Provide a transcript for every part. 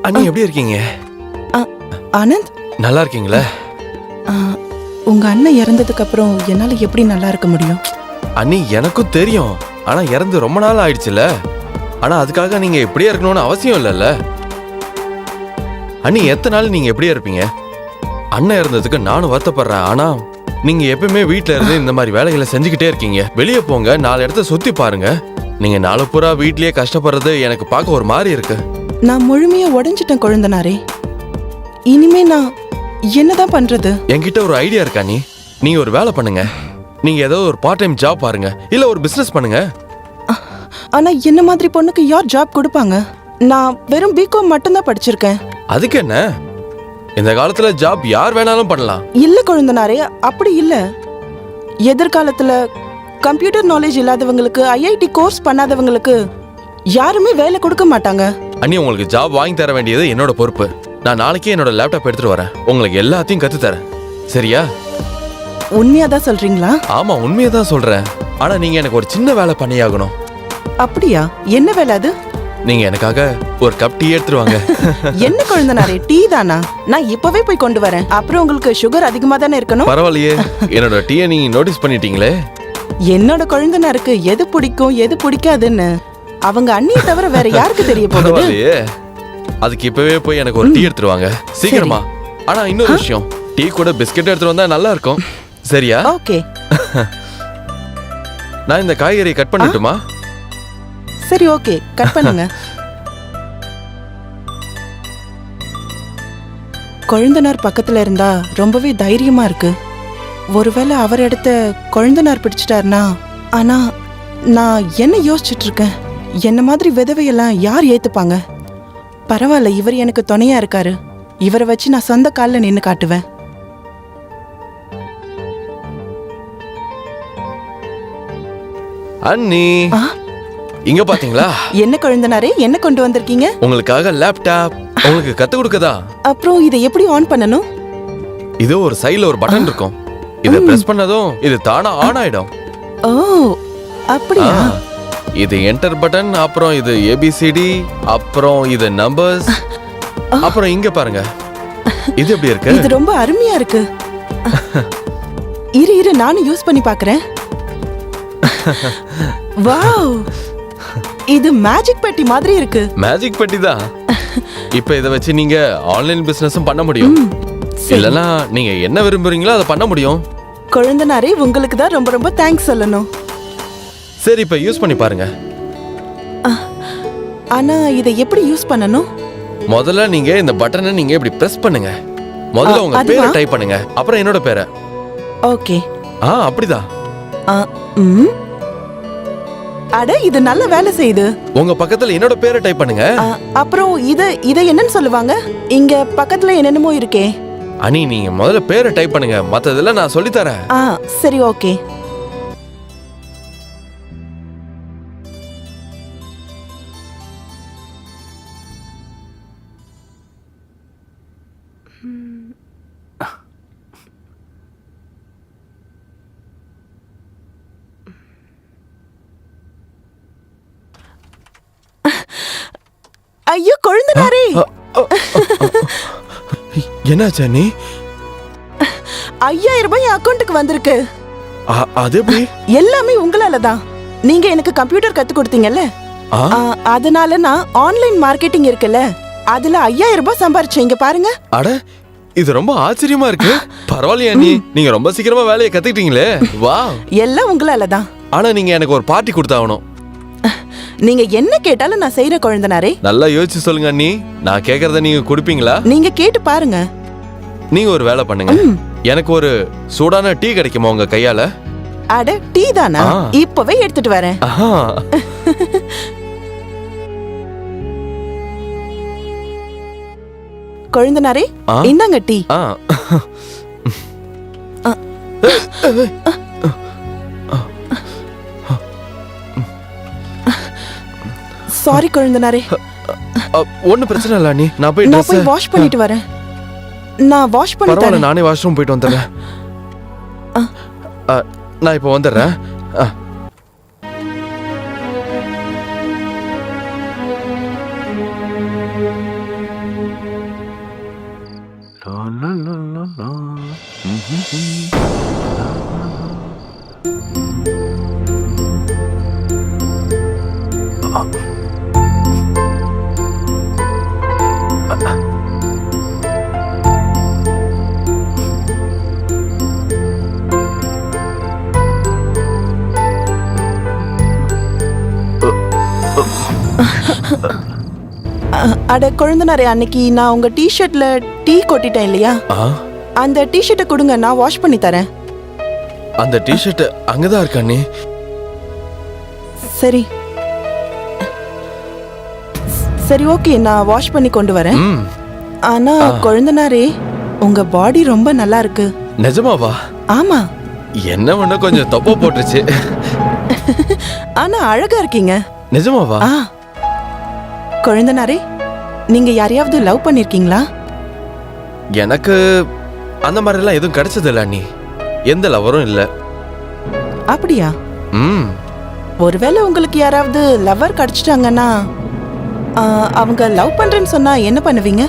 அண்ணி எப்படி இருக்கீங்க? ஆனந்த், நல்லா இருக்கீங்களா? உங்க அண்ணன் இறந்ததுக்கு அப்புறம் என்னால எப்படி நல்லா இருக்க முடியும்? அண்ணி எனக்கும் தெரியும், ஆனா இறந்து ரொம்ப நாள் ஆயிடுச்சுல. ஆனா அதுக்காக நீங்க எப்படியே இருக்கணும்னு அவசியம் இல்லைல்ல. அண்ணி எத்தனை நாள் நீங்க எப்படியே இருப்பீங்க? அண்ணன் இறந்ததுக்கு நானும் வருத்தப்படுறேன். ஆனா நீங்க எப்பவுமே வீட்டுல இருந்து இந்த மாதிரி வேலைகளை செஞ்சுக்கிட்டே இருக்கீங்க. வெளியே போங்க, 4 இடத்த சுத்தி பாருங்க. நீங்க நாலு பூரா வீட்லயே கஷ்டப்படுறது எனக்கு பார்க்க ஒரு மாதிரி இருக்கு. நான் முழுமையா உடைஞ்சிட்டேன் கொழுந்தனாரே. இனிமே நான் என்னதான் பண்றது? என்கிட்ட ஒரு ஐடியா இருக்கா நீ? நீங்க ஒரு வேலை பண்ணுங்க. நீங்க ஏதோ ஒரு பார்ட் டைம் ஜாப் பாருங்க, இல்ல ஒரு பிசினஸ் பண்ணுங்க. ஆனா என்ன மாதிரி பொண்ணுக்கு யார் ஜாப் கொடுப்பாங்க? நான் வெறும் பிகாம் மட்டும்தான் படிச்சிருக்கேன். அதுக்கு என்ன, இந்த காலத்துல ஜாப் யார் வேணாலும் பண்ணலாம். இல்ல கொழுந்தனாரே, அப்படி இல்ல. எதிர்காலத்துல கம்ப்யூட்டர் நாலேஜ் இல்லாதவங்களுக்கு, ஐஐடி கோர்ஸ் பண்ணாதவங்களுக்கு யாருமே வேலை கொடுக்க மாட்டாங்க. அண்ணி, உங்களுக்கு ஜாப் வாங்கி தர வேண்டியது என்னோட பொறுப்பு. நான் நாளைக்கே என்னோட லேப்டாப் எடுத்துட்டு வரேன், உங்களுக்கு எல்லாத்தையும் கத்து தரேன். சரியா? உண்மையாதான் சொல்றீங்களா? ஆமா, உண்மையதான் சொல்றேன். ஆனா நீங்க எனக்கு ஒரு சின்ன வேலை பண்ணியாகணும். அப்படியா? என்ன வேலை அது? நீங்க எனக்காக ஒரு கப் டீ எடுத்துருவாங்க. என்ன கொழுந்தனாரே, டீ தானா? நான் இப்பவே போய் கொண்டு வரேன். அப்புறம் உங்களுக்கு சுகர் அதிகமா தானே இருக்கணும். பரவாயில்லையே, என்னோட டீயை நீங்க நோட்டீஸ் பண்ணிட்டீங்களே. என்னோட கொழுந்தனாருக்கு எது பிடிக்கும் எது பிடிக்காதுன்னு அவங்க அண்ணியை தவிர வேற யாருக்கு தெரிய போகுது? பரவாயில்லையே, அதுக்கு இப்பவே போய் எனக்கு ஒரு டீ எடுத்துருவாங்க சீக்கிரமா. ஆனா இன்னொரு விஷயம், டீ கூட பிஸ்கெட் எடுத்துட்டு வந்தா நல்லா இருக்கும். சரியா? ஓகே. நான் இந்த காய்கறியை கட் பண்ணட்டுமா? சரி, ஓகே, கட் பண்ணுங்க. கொழுந்தனார் பக்கத்துல இருந்தா ரொம்பவே தைரியமா இருக்கு. ஒருவேளை அவர் இடத்த கொழுந்தனார் பிடிச்சிட்டாருனா? ஆனா நான் என்ன யோசிச்சுட்டு இருக்கேன், என்ன மாதிரி விதவையெல்லாம் யார் ஏத்துப்பாங்க? பரவாயில்ல, இவர் எனக்கு துணையா இருக்காரு. இவரை வச்சு நான் சொந்த காலில் நின்னு காட்டுவேன். அண்ணி, இங்க பாத்தீங்களா? என்ன கொழுந்தனாரே, என்ன கொண்டு வந்திருக்கீங்க? உங்களுக்காக லேப்டாப், உங்களுக்கு கத்து கொடுக்கதா. அப்புறம் இதை எப்படி ஆன் பண்ணணும்? இது ஒரு சைடுல ஒரு பட்டன் இருக்கும். இத பிரஸ் பண்ணதும் இது தானா ஆன் ஆயிடும். ஓ, அப்படியா? இது என்டர் பட்டன், அப்புறம் இது ஏபிசிடி, அப்புறம் இது நம்பர்ஸ், அப்புறம் இங்க பாருங்க. இது எப்படி இருக்கு? இது ரொம்ப அருமையா இருக்கு. இரு நானும் யூஸ் பண்ணி பார்க்கறேன். வாவ், இது மேஜிக் பெட்டி மாதிரி இருக்கு. மேஜிக் பெட்டி தான். இப்போ இத வச்சு நீங்க ஆன்லைன் பிசினஸும் பண்ண முடியும். இல்லனா நீங்க என்ன விரும்புறீங்களோ அதை பண்ண முடியும். கொழுந்தனாரே, உங்களுக்கு தான் ரொம்ப ரொம்ப தேங்க்ஸ் சொல்லணும். சரி, இப்போ யூஸ் பண்ணி பாருங்க. ஆனா இதை எப்படி யூஸ் பண்ணணும்? முதல்ல நீங்க இந்த பட்டனை நீங்க இப்படி பிரஸ் பண்ணுங்க. முதல்ல உங்க பேரை டைப் பண்ணுங்க, அப்புறம் என்னோட பேரை. ஓகே. அப்படிதான். அட, இது நல்ல வேலை செய்யுது. உங்க பக்கத்துல என்னோட பேரை டைப் பண்ணுங்க. அப்புறம் இத என்னன்னு சொல்லுவாங்க? இங்க பக்கத்துல என்னென்னமோ இருக்கே. அனி, நீங்க முதல்ல பேரை டைப் பண்ணுங்க, மத்ததெல்லாம் நான் சொல்லி தரேன். சரி, ஓகே. ஐயோ கொழுந்தனாரே, என்னாச்சு அண்ணி? 5000 ரூபாய் அக்கவுண்ட்டுக்கு வந்திருக்கு. அது எப்படி? எல்லாமே உங்களால தான். நீங்க எனக்கு கம்ப்யூட்டர் கத்து கொடுத்தீங்கல்ல, அதனால நான் ஆன்லைன் மார்க்கெட்டிங் இருக்குல்ல, அதுல 5000 ரூபாய் சம்பாரிச்சேன். இங்க பாருங்க. அட, இது ரொம்ப ஆச்சரியமா இருக்கு. பரவாயில்லையா அண்ணி, நீங்க ரொம்ப சீக்கிரமா வேலையை கத்துக்கிட்டீங்களே. வாவ், எல்லாம் உங்களால தான். ஆனா நீங்க எனக்கு ஒரு பார்ட்டி கொடுத்தாகணும். நீங்க என்ன கேட்டாலும் நான் செய்யற கொழுந்தனாரே. நல்லா யோசிச்சு சொல்லுங்க அண்ணி, நான் கேக்குறத நீங்க கொடுப்பீங்களா? நீங்க கேட்டு பாருங்க. நீங்க ஒரு வேலை பண்ணுங்க, எனக்கு ஒரு சூடான டீ கிடைக்குமா உங்க கையால? அட, டீ தானா? இப்பவே எடுத்துட்டு வரேன். கொழுந்தனாரே, இந்தாங்க டீ. சாரி கொழுந்தனாரே. ஒன்னும் பிரச்சனை இல்ல அண்ணி, நான் போய் வாஷ் பண்ணிட்டு வரேன். நான் வாஷ் பண்ணி பரவாயில்ல, தரேன். நானே வாஷ்ரூம் போயிட்டு வந்துடுறேன். நான் இப்போ வந்துடுறேன். அட கொழுந்தனாரே, அன்னைக்கு நான் உங்க டிஷர்ட்ல டீ கொட்டிட்டேன் இல்லையா? அந்த டிஷர்ட்டை கொடுங்க, நான் வாஷ் பண்ணி தரேன். அந்த டிஷர்ட் அங்கதான் இருக்கா அண்ணி? சரி சரி, ஓகே, நான் வாஷ் பண்ணி கொண்டு வரேன். ம். ஆனா கொழுந்தனாரே, உங்க பாடி ரொம்ப நல்லா இருக்கு. நிஜமாவா? ஆமா, என்ன ஒண்ணு கொஞ்சம் தொப்பை போட்டுருச்சு. ஆனா அழகா இருக்கீங்க. நிஜமாவா? ஆ கொழுந்தனாரே, நீங்க யாரையாவது லவ் பண்ணிருக்கீங்களா? எனக்கு அந்த மாதிரி எல்லாம் எதுவும் கிடைச்சது இல்ல அண்ணி. எந்த லவரும் இல்ல. அப்படியா? ம். ஒருவேளை உங்களுக்கு யாராவது லவர் கிடைச்சிட்டாங்கன்னா, அவங்க லவ் பண்றேன்னு சொன்னா என்ன பண்ணுவீங்க?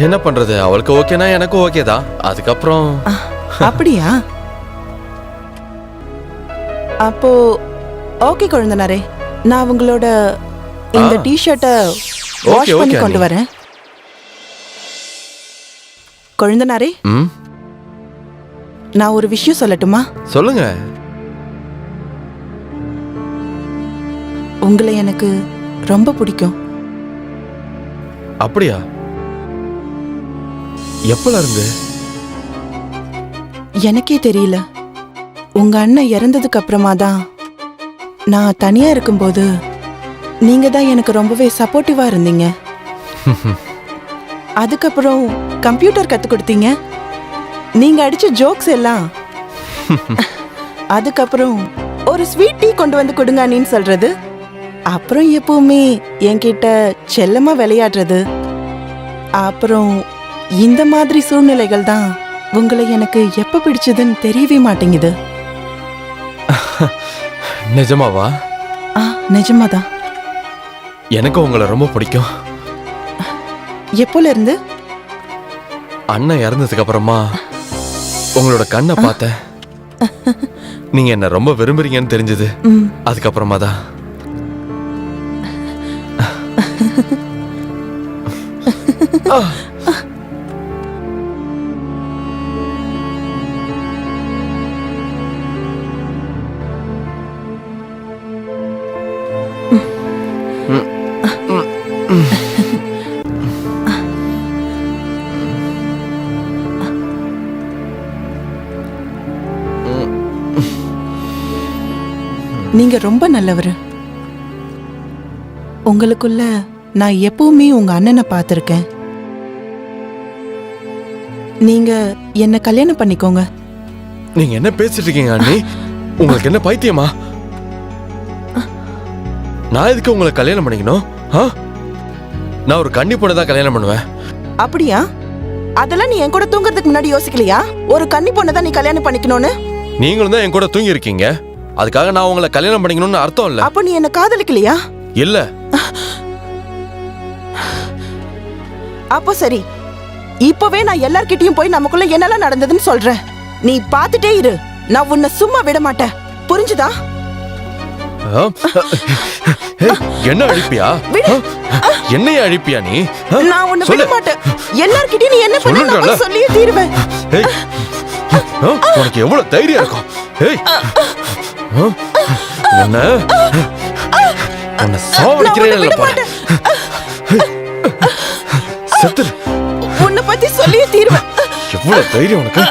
என்ன பண்றது, அவளுக்கு ஓகேனா எனக்கும் ஓகே தான். அதுக்கப்புறம் அப்படியா? அப்போ ஓகே கொழுந்தனாரே, நான் உங்களோட இந்த டிஷர்ட்டை வாஷ் பண்ணி ஓகே, கொண்டு வரேன். கொழுந்தனாரே, ம், நான் ஒரு விஷயம் சொல்லட்டுமா? சொல்லுங்க. உங்களை எனக்கு ரொம்ப பிடிக்கும். அப்படியா? எப்பல இருந்து? எனக்கே தெரியல. உங்க அண்ணன் இறந்ததுக்கு அப்புறமா தான், நான் தனியா இருக்கும்போது நீங்க தான் எனக்கு ரொம்பவே சப்போர்ட்டிவா இருந்தீங்க. அதுக்கப்புறம் கம்ப்யூட்டர் கத்து கொடுத்தீங்க. நீங்க அடிச்ச ஜோக்ஸ் எல்லாம். அதுக்கப்புறம் ஒரு ஸ்வீட் டீ கொண்டு வந்து கொடுங்க அண்ணின்னு சொல்றது. அப்புறம் எப்பவுமே என்கிட்ட செல்லமா விளையாடுறது. அப்புறம் இந்த மாதிரி சூழ்நிலைகள் தான் உங்களை எனக்கு எப்ப பிடிச்சதுன்னு தெரியவே மாட்டேங்குது. நிஜமாவா? நிஜமாதான். எனக்கு உங்களை ரொம்ப பிடிக்கும். எப்போல இருந்து? அண்ணன் இறந்ததுக்கு அப்புறமா உங்களோட கண்ணை பார்த்தேன். நீங்க என்ன ரொம்ப விரும்புறீங்கன்னு தெரிஞ்சது. அதுக்கப்புறமா தான். நீங்க ரொம்ப நல்லவரு. உங்களுக்குள்ள நான் எப்பவுமே உங்க அண்ணனை பார்த்திருக்கேன். நீங்க என்ன கல்யாணம் பண்ணிக்கோங்க. நீங்க என்ன பேசிட்டு இருக்கீங்க அண்ணி? உங்களுக்கு என்ன பைத்தியமா? நான் எதுக்கு உங்களை கல்யாணம் பண்ணிக்கணும்? நான் ஒரு கன்னி பொண்ணை தான் கல்யாணம் பண்ணுவேன். அப்படியா? அதெல்லாம் நீ என் கூட தூங்குறதுக்கு முன்னாடி யோசிக்கலையா? ஒரு கன்னி பொண்ணை தான் நீ கல்யாணம் பண்ணிக்கணும்னு. நீங்களும் தான் என் கூட தூங்கி இருக்கீங்க. அதுக்காக நான் உங்களை கல்யாணம் பண்ணிக்கணும்னு அர்த்தம் இல்ல. அப்ப நீ என்ன காதலிக்கலையா? இல்ல. அப்போ சரி, இப்பவே நான் எல்லார்கிட்டயும் போய் நமக்குள்ள என்னெல்லாம் நடந்ததுன்னு சொல்றேன். நீ பாத்துட்டே இரு. நான் உன்னை சும்மா விட மாட்டேன். புரிஞ்சுதா? என்ன அழிப்பியா? என்னைய அழிப்பியா நீ? நான் உன்னை விட மாட்டேன். எல்லார்கிட்டயும் நீ என்ன பண்ண சொல்லியே தீருவேன். உனக்கு எவ்வளவு தைரியம் இருக்கும்? உன்னை சாவடிக்கிறேன். செத்துரு. உன்னை பத்தி சொல்லியே தீருவேன். எவ்வளவு தைரியம் உனக்கு?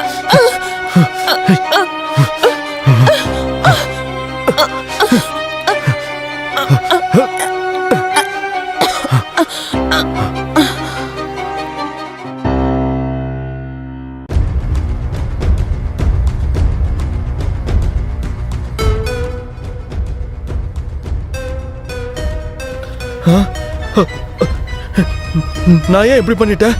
நான் ஏன் இப்படி பண்ணிட்டேன்?